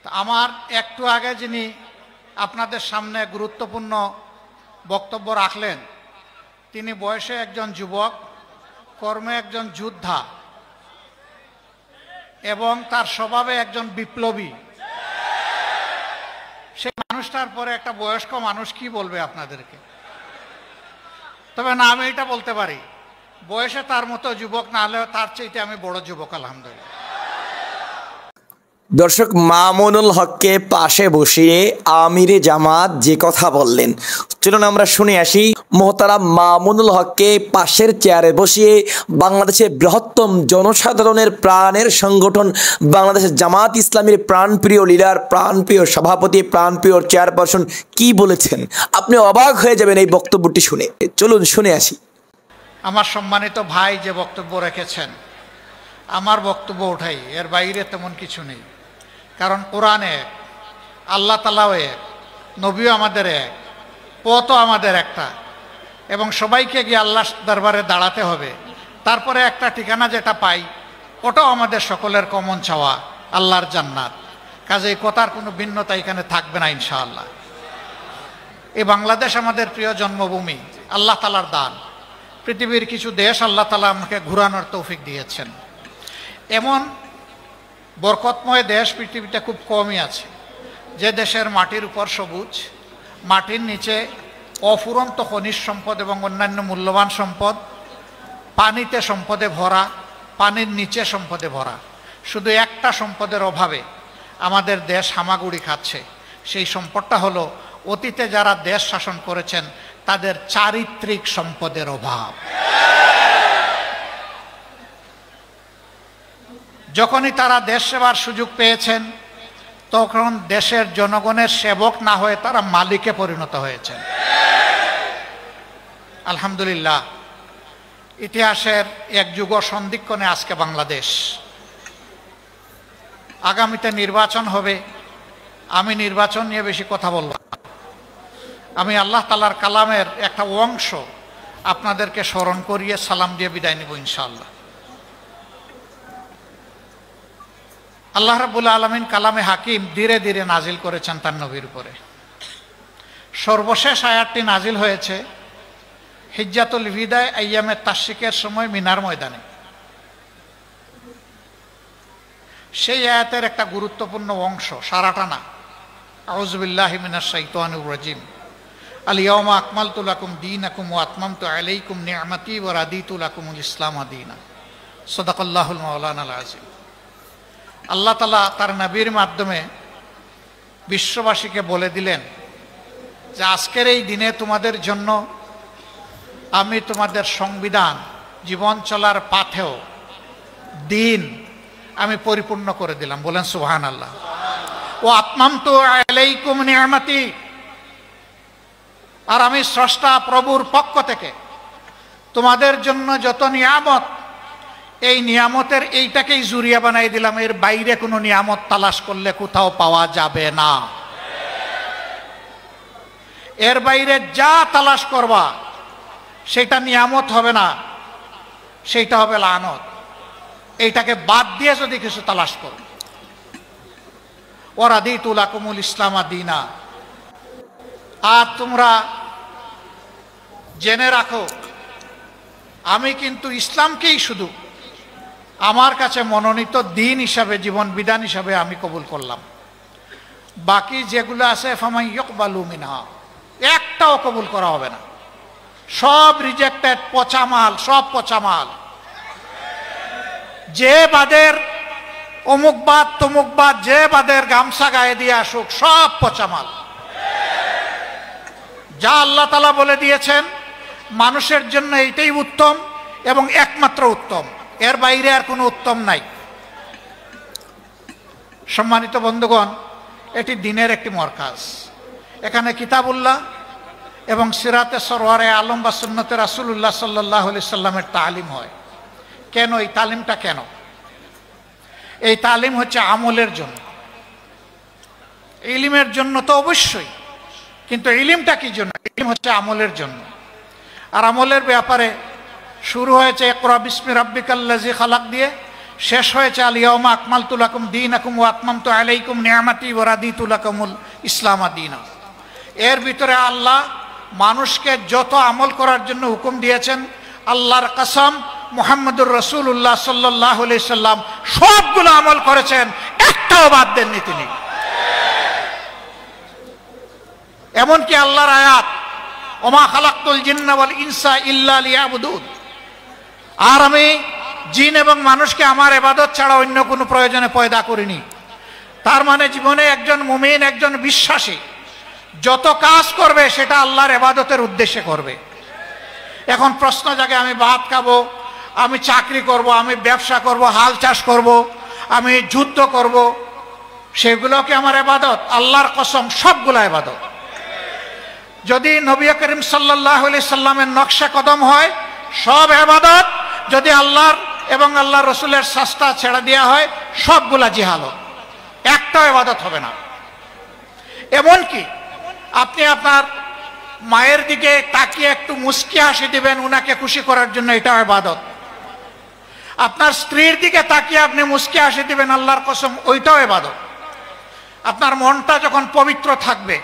আমার একটু আগে যিনি আপনাদের সামনে গুরুত্বপূর্ণ বক্তব্য রাখলেন, তিনি বয়সে একজন যুবক, কর্মে একজন যোদ্ধা এবং তার স্বভাবে একজন বিপ্লবী। সেই মানুষটার পরে একটা বয়স্ক মানুষ কি বলবে আপনাদেরকে? তবে না, আমি এটা বলতে পারি, বয়সে তার মতো যুবক না হলেও তার চাইতে আমি বড় যুবক, আলহামদুলিল্লাহ। দর্শক, মামুনুল হককে পাশে বসিয়ে আমিরে জামাত যে কথা বললেন, চলুন আমরা শুনে আসি। মোহতারাম মামুনুল হককে পাশের চেয়ারে বসিয়ে বাংলাদেশের বৃহত্তম জনসাধারণের প্রাণের সংগঠন বাংলাদেশের জামাত ইসলামীর প্রাণপ্রিয় লিডার, প্রাণপ্রিয় সভাপতি, প্রাণপ্রিয় চেয়ারপারসন কি বলেছেন, আপনি অবাক হয়ে যাবেন এই বক্তব্যটি শুনে। চলুন শুনে আসি। আমার সম্মানিত ভাই যে বক্তব্য রেখেছেন, আমার বক্তব্য ওঠাই, এর বাইরে তেমন কিছু নেই। কারণ কোরআন এক, আল্লাহ তাআলাও এক, নবীও আমাদের এক, পথও আমাদের একটা, এবং সবাইকে গিয়ে আল্লাহর দরবারে দাঁড়াতে হবে। তারপরে একটা ঠিকানা যেটা পাই, ওটাও আমাদের সকলের কমন চাওয়া, আল্লাহর জান্নাত। কাজে এই কথার কোনো ভিন্নতা এখানে থাকবে না ইনশাআল্লাহ। এই বাংলাদেশ আমাদের প্রিয় জন্মভূমি, আল্লাহ তাআলার দান। পৃথিবীর কিছু দেশ আল্লাহ তাআলা আমাকে ঘুরানোর তৌফিক দিয়েছেন। এমন বরকতময় দেশ পৃথিবীতে খুব কমই আছে, যে দেশের মাটির উপর সবুজ, মাটির নিচে অফুরন্ত খনিজ সম্পদ এবং অন্যান্য মূল্যবান সম্পদ, পানিতে সম্পদে ভরা, পানির নিচে সম্পদে ভরা। শুধু একটা সম্পদের অভাবে আমাদের দেশ হামাগুড়ি খাচ্ছে। সেই সম্পদটা হলো অতীতে যারা দেশ শাসন করেছেন তাদের চারিত্রিক সম্পদের অভাব। যখনই তারা দেশ সেবার সুযোগ পেয়েছেন, তখন দেশের জনগণের সেবক না হয়ে তারা মালিকে পরিণত হয়েছেন। আলহামদুলিল্লাহ, ইতিহাসের এক যুগ সন্ধিক্ষণে আজকে বাংলাদেশ। আগামীতে নির্বাচন হবে, আমি নির্বাচন নিয়ে বেশি কথা বলব না। আমি আল্লাহ তাআলার কালামের একটা অংশ আপনাদেরকে স্মরণ করিয়ে সালাম দিয়ে বিদায় নিব ইনশাআল্লাহ। আল্লাহ রাব্বুল আলামিন কালামে হাকিম ধীরে ধীরে নাজিল করেছেন তার নবীর উপরে। সর্বশেষ আয়াতটি নাজিল হয়েছে হিজ্জাতুল বিদায় আইয়ামে তাশরিকের সময় মিনার ময়দানে। সেই আয়াতের একটা গুরুত্বপূর্ণ অংশ, সারাটা না। আউযু বিল্লাহি মিনাশ শাইতানির রাজিম। আল ইয়াওমা আকমালতু লাকুম দীনাকুম ওয়া আতমামতু আলাইকুম নি'মাতি ওয়া রাদিতু লাকুমুল ইসলামা দীনা। সাদাকাল্লাহুল মাওলানাল আযীম। আল্লাহ তাআলা তার নবীর মাধ্যমে বিশ্ববাসীকে বলে দিলেন যে আজকের এই দিনে তোমাদের জন্য আমি তোমাদের সংবিধান, জীবন চলার পাথেয় দিন আমি পরিপূর্ণ করে দিলাম। বলেন সুবহানাল্লাহ। ওয়া আতমামতু আলাইকুম নি'মাতি, আর আমি স্রষ্টা প্রভুর পক্ষ থেকে তোমাদের জন্য যত নিয়ামত, এই নিয়ামতের এইটাকেই জুরিয়া বানাই দিলাম। এর বাইরে কোনো নিয়ামত তালাশ করলে কোথাও পাওয়া যাবে না। এর বাইরে যা তালাশ করবা সেটা নিয়ামত হবে না, সেইটা হবে লানত। এইটাকে বাদ দিয়ে যদি কিছু তালাশ করো, ওয়া রাদিতু লাকুমুল ইসলামা দীনা। আর তোমরা জেনে রাখো, আমি কিন্তু ইসলামকেই শুধু আমার কাছে মনোনীত দিন হিসাবে, জীবন বিধান হিসাবে আমি কবুল করলাম। বাকি যেগুলো আছে ফামান ইয়াকবালু মিনহা, একটাও কবুল করা হবে না। সব রিজেক্টেড, পচা মাল, সব পচা মাল। যে বাদের অমুকবাদ তমুকবাদ, যে বাদের গামছা গায়ে দিয়ে আসুক, সব পচা মাল। যা আল্লাহ তাআলা বলে দিয়েছেন মানুষের জন্য এইটাই উত্তম এবং একমাত্র উত্তম, এর বাইরে আর কোনো উত্তম নাই। সম্মানিত বন্ধুগণ, এটি দিনের একটি মরকাজ। এখানে কিতাবুল্লাহ এবং সিরাতে সরওয়ারে আলম বা সুন্নতে রাসূলুল্লাহ সাল্লাল্লাহু আলাইহি সাল্লামের তালিম হয়। কেন এই তালিমটা? কেন এই তালিম? হচ্ছে আমলের জন্য। ইলমের জন্য তো অবশ্যই, কিন্তু ইলমটা কি জন্য? ইলম হচ্ছে আমলের জন্য। আর আমলের ব্যাপারে শুরু হয়েছে ইকরা বিসমি রাব্বিকাল্লাযী খালাক দিয়ে, শেষ হয়েছে আল ইয়াউমা আকমালতু লাকুম দীনাকুম ওয়া আতমামতু আলাইকুম নি'মাতি ওয়া রাদিতু লাকুমুল ইসলাম দীনা। এর ভিতরে আল্লাহ মানুষকে যত আমল করার জন্য হুকুম দিয়েছেন, আল্লাহর কসম মুহাম্মদুর রাসূলুল্লাহ সাল্লাল্লাহু আলাইহি সাল্লাম সবগুলো আমল করেছেন, একটাও বাদ দেননি তিনি। এমনকি আল্লাহর আয়াত ওমা খালাকতুল জিন্না ওয়াল ইনসা ইল্লা লিয়াবুদুন, আর আমি জিন এবং মানুষকে আমার ইবাদত ছাড়া অন্য কোনো প্রয়োজনে পয়দা করিনি। তার মানে জীবনে একজন মুমিন, একজন বিশ্বাসী যত কাজ করবে সেটা আল্লাহর ইবাদতের উদ্দেশ্যে করবে। এখন প্রশ্ন জাগে, আমি ভাত খাবো, আমি চাকরি করব, আমি ব্যবসা করব, হাল চাষ করব, আমি যুদ্ধ করব, সেগুলো কি আমার ইবাদত? আল্লাহর কসম সবগুলো ইবাদত। যদি নবী করিম সাল্লাল্লাহু আলাইহি সাল্লামের নকশা কদম হয় সব ইবাদত, যদি আল্লাহর এবং আল্লাহ রসুলের শাস্তা ছেড়ে দেওয়া হয় সবগুলা জিহালত, একটাও ইবাদত হবে না। এমনকি আপনি আপনার মায়ের দিকে তাকিয়ে একটু মুস্কি হাসি দিবেন উনাকে খুশি করার জন্য, এটাও ইবাদত। আপনার স্ত্রীর দিকে তাকিয়ে আপনি মুস্কি হাসি দিবেন আল্লাহর কসম, ওইটাও ইবাদত। আপনার মনটা যখন পবিত্র থাকবে,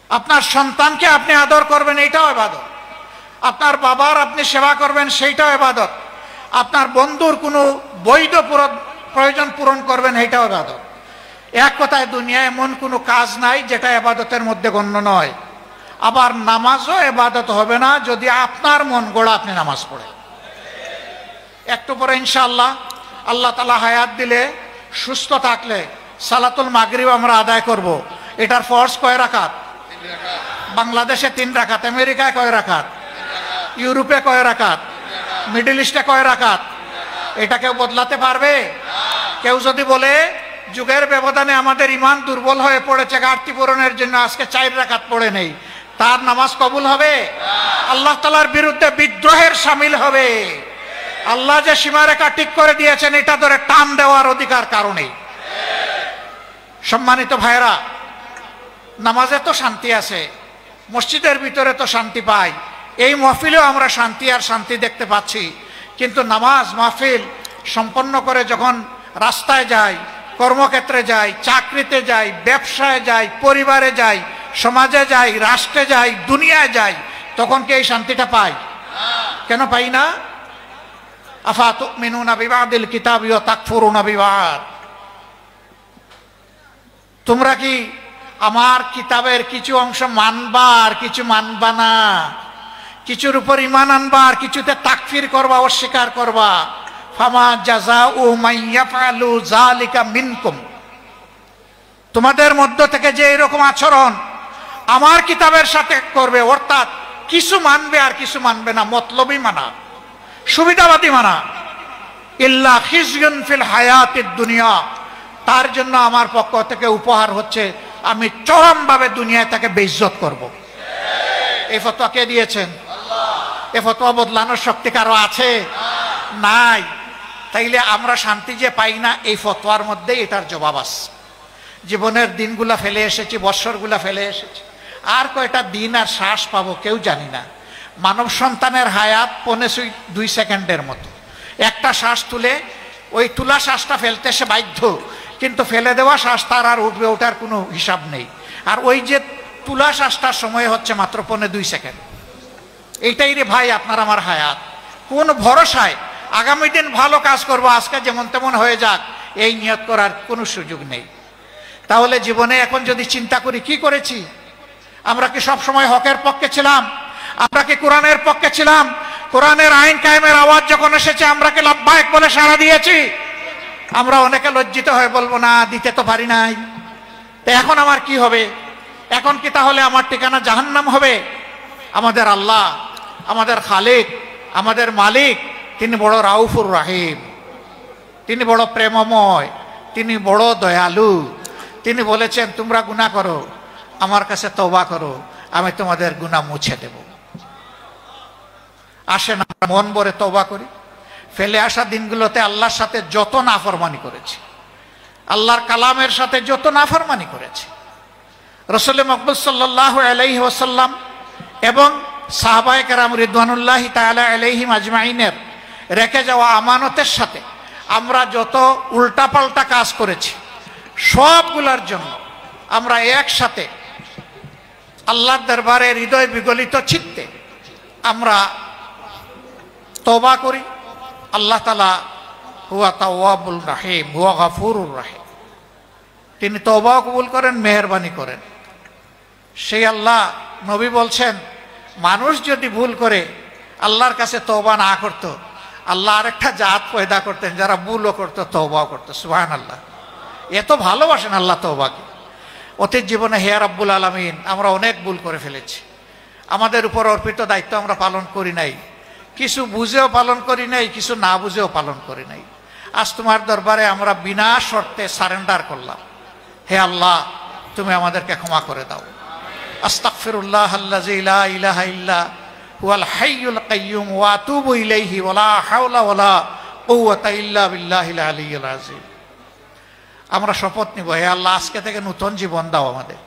আপনার সন্তানকে আপনি আদর করবেন, এইটাও ইবাদত। আপনার বাবার আপনি সেবা করবেন, সেইটাও ইবাদত। আপনার বন্ধুর কোনো বৈধ প্রয়োজন পূরণ করবেন, এইটাও ইবাদত। এক কথায় দুনিয়ায় এমন কোনো কাজ নাই যেটা ইবাদতের মধ্যে গণ্য নয়। আবার নামাজও ইবাদত হবে না যদি আপনার মন গড়া আপনি নামাজ পড়েন। একটু পরে ইনশাআল্লাহ আল্লাহ তাআলা হায়াত দিলে, সুস্থ থাকলে সালাতুল মাগরিব আমরা আদায় করব। এটার ফরজ কয় রাকাত? বাংলাদেশে 3 রাকাত, আমেরিকায় কয় রাকাত, ইউরোপে কয় রাকাত, মিডল ইস্টে কয় রাকাত? এটা কেউ বদলাতে পারবে? কেউ যদি বলে যুগের ব্যবধানে আমাদের ইমান দুর্বল হয়ে পড়েছে, ঘাটতি পূরণের জন্য আজকে 4 রাকাত পড়ে নেই, তার নামাজ কবুল হবে? আল্লাহ তাআলার বিরুদ্ধে বিদ্রোহের শামিল হবে। আল্লাহ যে সীমারেখা ঠিক করে দিয়েছেন এটা ধরে টান দেওয়ার অধিকার কারণে। সম্মানিত ভাইরা, নামাজে তো শান্তি আছে, মসজিদের ভিতরে তো শান্তি পাই, এই মাহফিলেও আমরা শান্তি আর শান্তি দেখতে পাচ্ছি। কিন্তু নামাজ মাহফিল সম্পন্ন করে যখন রাস্তায় যাই, কর্মক্ষেত্রে যাই, চাকরিতে যাই, ব্যবসায় যাই, পরিবারে যাই, সমাজে যাই, রাষ্ট্রে যাই, দুনিয়ায় যাই, তখন কি এই শান্তিটা পাই? কেন পাই না? আফা তুমিনুনা বিবাদিল কিতাবি ওয়া তাকফুরুনা বিবাদ। তোমরা কি আমার কিতাবের কিছু অংশ মানবা আর কিছু মানবা না? কিছুর উপর ঈমান আনবা আর কিছুতে তাকফির করবা, অস্বীকার করবা। ফামা জাযাউ মান ইয়াফআলু যালিকা মিনকুম, তোমাদের মধ্য থেকে যে এরকম আচরণ আমার কিতাবের সাথে করবে, অর্থাৎ কিছু মানবে আর কিছু মানবে না, মতলবী মানা, সুবিধাবাদী মানা, ইল্লা খিজয়ুন ফিল হায়াতিদ দুনিয়া, তার জন্য আমার পক্ষ থেকে উপহার হচ্ছে আমি চরমভাবে দুনিয়ায় তাকে বেইজ্জত করব। এই ফতোয়া কে দিয়েছেন? এই ফতোয়া বদলানোর শক্তি কারো আছে? নাই। তাইলে আমরা শান্তি যে পাই না, এই ফতোয়ার মধ্যে এটার জবাব আছে। জীবনের দিনগুলা ফেলে এসেছি, বৎসরগুলা ফেলে এসেছি, আর কয়টা দিন আর শ্বাস পাবো কেউ জানি না। মানব সন্তানের হায়াত 2 সেকেন্ডের মতো। একটা শ্বাস তুলে ওই তুলা শ্বাসটা ফেলতে সে বাধ্য, কিন্তু ফেলে দেওয়া শ্বাস তার আর উঠবে, ওটার কোনো হিসাব নেই। আর ওই যে তুলা শ্বাসটার সময় হচ্ছে মাত্র 2 সেকেন্ড। এইটাই রে ভাই আপনার আমার হায়াত। কোন ভরসায় আগামী দিন ভালো কাজ করবো, আজকে যেমন তেমন হয়ে যাক, এই নিয়ত করার কোনো সুযোগ নেই। তাহলে জীবনে এখন যদি চিন্তা করি কি করেছি, আমরা কি সব সময় হকের পক্ষে ছিলাম? আমরা কি কোরআনের পক্ষে ছিলাম? কোরআনের আইন কায়েমের আওয়াজ যখন এসেছে আমরা কি লাব্বাইক বলে সাড়া দিয়েছি? আমরা অনেকে লজ্জিত হয়ে বলবো না, দিতে তো পারি নাই। তো এখন আমার কি হবে? এখন কি তাহলে আমার ঠিকানা জাহান্নাম হবে? আমাদের আল্লাহ, আমাদের খালিক, আমাদের মালিক, তিনি বড় রাউফুর রাহিম, তিনি বড় প্রেমময়, তিনি বড় দয়ালু। তিনি বলেছেন তোমরা গুনাহ করো, আমার কাছে তওবা করো, আমি তোমাদের গুনাহ মুছে দেব। আসেন আমরা মন ভরে তওবা করি। ফেলে আসা দিনগুলোতে আল্লাহর সাথে যত নাফরমানি করেছি, আল্লাহর কালামের সাথে যত নাফরমানি করেছি, রাসূল মকবুল সাল্লাল্লাহু আলাইহি ওয়াসাল্লাম এবং সাহাবায়ে কেরাম রিদওয়ানুল্লাহি তাআলা আলাইহিম আজমাইনের রেখে যাওয়া আমানতের সাথে আমরা যত উল্টাপাল্টা কাজ করেছি সবগুলোর জন্য আমরা একসাথে আল্লাহর দরবারে হৃদয় বিগলিত চিত্তে আমরা তওবা করি। আল্লাহ তাআলা হুয়া তাওয়াবুর রাহিম, হুয়া গফুরুর রাহিম, তিনি তওবাও কবুল করেন, মেহেরবানি করেন। সেই আল্লাহ, নবী বলছেন, মানুষ যদি ভুল করে আল্লাহর কাছে তওবা না করত, আল্লাহ আরেকটা জাত পয়দা করতেন যারা ভুলও করতো, তওবাও করতো। সুবহানাল্লাহ। এত ভালোবাসেন আল্লাহ তওবাকে। অতীত জীবনে হে রাব্বুল আলামিন আমরা অনেক ভুল করে ফেলেছি, আমাদের উপর অর্পিত দায়িত্ব আমরা পালন করি নাই, কিছু বুঝেও পালন করি নাই, কিছু না বুঝেও পালন করি নাই। আজ তোমার দরবারে আমরা বিনা শর্তে সারেন্ডার করলাম। হে আল্লাহ, তুমি আমাদেরকে ক্ষমা করে দাও। আস্তাগফিরুল্লাহ আল্লাযী লা ইলাহা ইল্লা হুয়াল হাইয়ুল কাইয়্যুম ওয়া আতুবু ইলাইহি ওয়া লা হাওলা ওয়া লা কুওয়াতা ইল্লা বিল্লাহিল আলিয়্যিল আযীম। আমরা শপথ নিব, হে আল্লাহ, আজকে থেকে নতুন জীবন দাও আমাদের।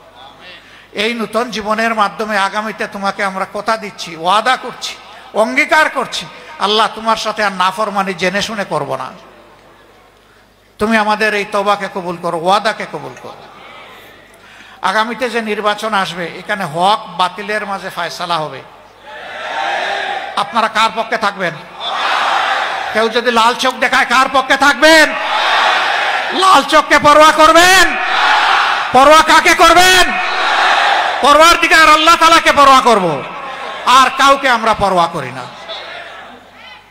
এই নতুন জীবনের মাধ্যমে আগামীতে তোমাকে আমরা কথা দিচ্ছি, ওয়াদা করছি, অঙ্গীকার করছি, আল্লাহ তোমার সাথে আর নাফরমানি জেনে শুনে করব না। তুমি আমাদের এই তওবাকে কবুল করো, ওয়াদাকে কবুল করো। আগামীতে যে নির্বাচন আসবে, এখানে হক বাতিলের মাঝে ফয়সালা হবে। আপনারা কার পক্ষে থাকবেন? কেউ যদি লাল চোখ দেখায় কার পক্ষে থাকবেন? লাল চোখকে পরোয়া করবেন? পরোয়া কাকে করবেন? পরওয়ারদিগার আল্লাহ তাআলাকে পরোয়া করব, আর কাউকে আমরা পরোয়া করি না।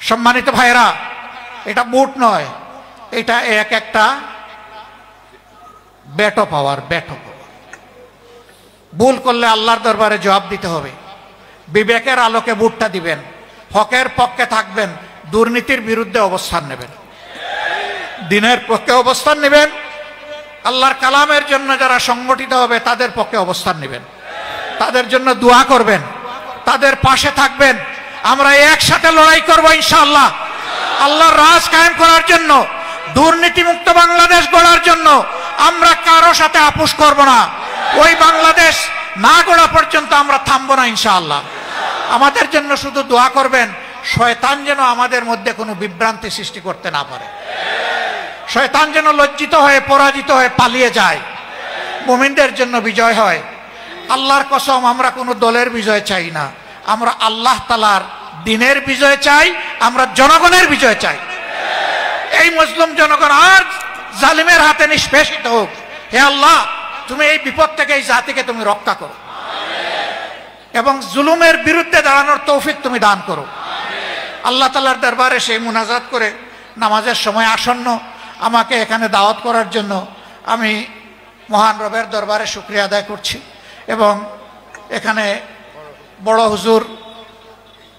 সম্মানিত ভাইরা, এটা বুট নয়, এটা একটা বেটো পাওয়ার, বেটো পাওয়ার। ভুল করলে আল্লাহর দরবারে জবাব দিতে হবে। বিবেকের আলোকে বুটটা দিবেন, হকের পক্ষে থাকবেন, দুর্নীতির বিরুদ্ধে অবস্থান নেবেন, দিনের পক্ষে অবস্থান নেবেন, আল্লাহর কালামের জন্য যারা সংগঠিত হবে তাদের পক্ষে অবস্থান নেবেন, তাদের জন্য দোয়া করবেন, তাদের পাশে থাকবেন। আমরা একসাথে লড়াই করব ইনশাআল্লাহ, আল্লাহর রাজ কায়েম করার জন্য, দুর্নীতিমুক্ত বাংলাদেশ গড়ার জন্য। আমরা কারো সাথে আপোষ করব না। ওই বাংলাদেশ না গড়া পর্যন্ত আমরা থামবো না ইনশাআল্লাহ। আমাদের জন্য শুধু দোয়া করবেন, শয়তান যেন আমাদের মধ্যে কোনো বিভ্রান্তি সৃষ্টি করতে না পারে, শয়তান যেন লজ্জিত হয়ে পরাজিত হয়ে পালিয়ে যায়, মুমিনদের জন্য বিজয় হয়। আল্লাহর কসম, আমরা কোনো দলের বিজয় চাই না, আমরা আল্লাহ তাআলার দ্বীনের বিজয় চাই, আমরা জনগণের বিজয় চাই। এই মুসলিম জনগণ আর জালিমের হাতে নিষ্পেষিত হোক। হে আল্লাহ, তুমি এই বিপদ থেকে এই জাতিকে তুমি রক্ষা করো এবং জুলুমের বিরুদ্ধে দাঁড়ানোর তৌফিক তুমি দান করো। আল্লাহ তাআলার দরবারে সেই মুনাজাত করে নামাজের সময় আসন্ন আমাকে এখানে দাওয়াত করার জন্য আমি মহান রবের দরবারে শুকরিয়া আদায় করছি এবং এখানে বড় হুজুর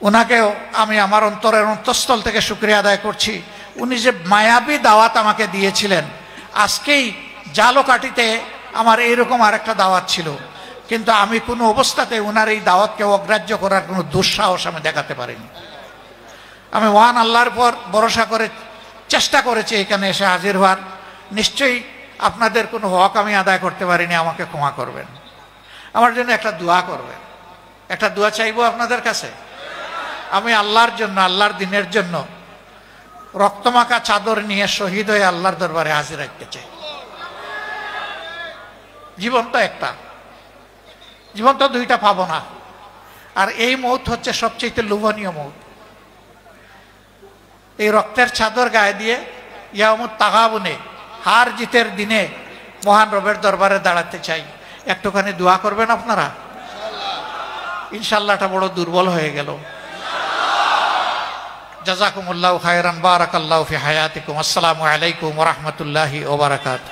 ওনাকেও আমি আমার অন্তরের অন্তঃস্থল থেকে শুকরিয়া আদায় করছি। উনি যে মায়াবী দাওয়াত আমাকে দিয়েছিলেন, আজকেই জালকাঠিতে আমার এইরকম আরেকটা দাওয়াত ছিল, কিন্তু আমি কোনো অবস্থাতে ওনার এই দাওয়াতকে অগ্রাহ্য করার কোনো দুঃসাহস আমি দেখাতে পারিনি। আমি মহান আল্লাহর পর ভরসা করে চেষ্টা করেছি এখানে এসে হাজির হওয়ার। নিশ্চয়ই আপনাদের কোনো হক আমি আদায় করতে পারিনি, আমাকে ক্ষমা করবেন। আমার জন্য একটা দোয়া করবেন, একটা দোয়া চাইবো আপনাদের কাছে। আমি আল্লাহর জন্য, আল্লাহর দ্বীনের জন্য রক্তমাখা চাদর নিয়ে শহীদ হয়ে আল্লাহর দরবারে হাজির রাখতে চাই। জীবন তো একটা, জীবন তো দুইটা পাবো না, আর এই মৌত হচ্ছে সবচেয়ে লোভনীয় মৌত। এই রক্তের চাদর গায়ে দিয়ে ইয়ামুত তাগাবুনে, হার জিতের দিনে মহান রবের দরবারে দাঁড়াতে চাই। একটুখানি দোয়া করবেন আপনারা ইনশাআল্লাহ। এটা বড় দুর্বল হয়ে গেল। জাযাকুমুল্লাহু খায়রান, বারাকাল্লাহু ফি হায়াতিকুম। আসসালামু আলাইকুম ওয়া রাহমাতুল্লাহি ওয়া বারাকাতুহু।